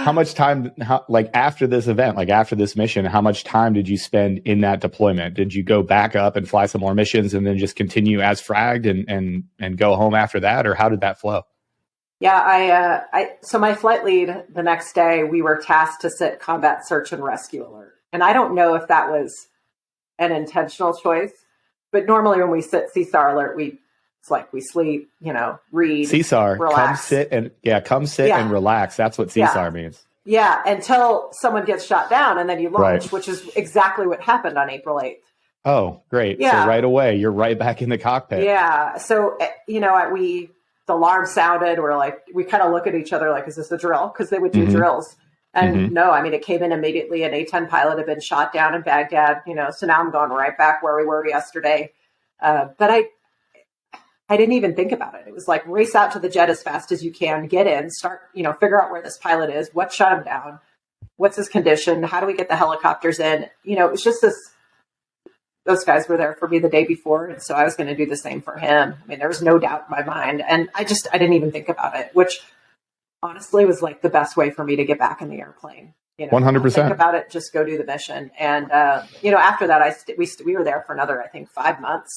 how much time, like after this event, like after this mission, how much time did you spend in that deployment? Did you go back up and fly some more missions and then just continue as fragged and go home after that? Or how did that flow? Yeah, so my flight lead the next day, we were tasked to sit combat search and rescue alert. And I don't know if that was an intentional choice, but normally when we sit CSAR alert, it's like we sleep, read, CSAR, relax. come sit and relax. That's what CSAR means. Yeah, until someone gets shot down and then you launch, which is exactly what happened on April 8th. Oh, great. Yeah. So right away, you're right back in the cockpit. Yeah. So, the alarm sounded. We kind of look at each other like, is this a drill? Because they would do drills. And no, I mean, it came in immediately. An A-10 pilot had been shot down in Baghdad, so now I'm going right back where we were yesterday. But I didn't even think about it. It was like, race out to the jet as fast as you can, get in, start, figure out where this pilot is, what shut him down, what's his condition, how do we get the helicopters in? It was just those guys were there for me the day before. And so I was going to do the same for him. I mean, there was no doubt in my mind. And I didn't even think about it, which honestly was like the best way for me to get back in the airplane. 100%. Think about it, just go do the mission. And, after that, we were there for another, I think, 5 months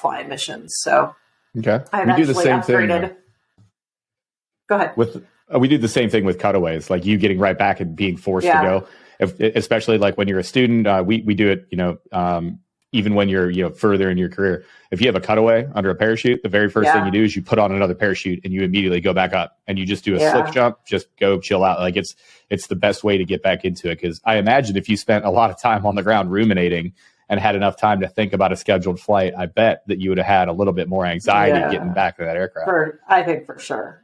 flying missions. So okay, we do the same thing. Go ahead. We do the same thing with cutaways, like you getting right back and being forced to go. Especially like when you're a student, we do it, even when you're, further in your career. If you have a cutaway under a parachute, the very first thing you do is you put on another parachute and you immediately go back up and you just do a slick jump, just go chill out. Like it's the best way to get back into it. Cause I imagine if you spent a lot of time on the ground ruminating and had enough time to think about a scheduled flight, I bet that you would have had a little bit more anxiety getting back to that aircraft. I think for sure.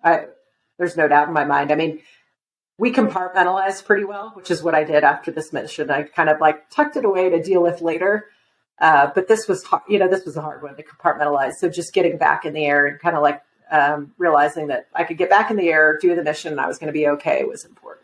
There's no doubt in my mind. I mean, we compartmentalized pretty well, which is what I did after this mission. I kind of tucked it away to deal with later. But this was hard, this was a hard one to compartmentalize. So just getting back in the air and kind of realizing that I could get back in the air, do the mission, and I was going to be okay was important.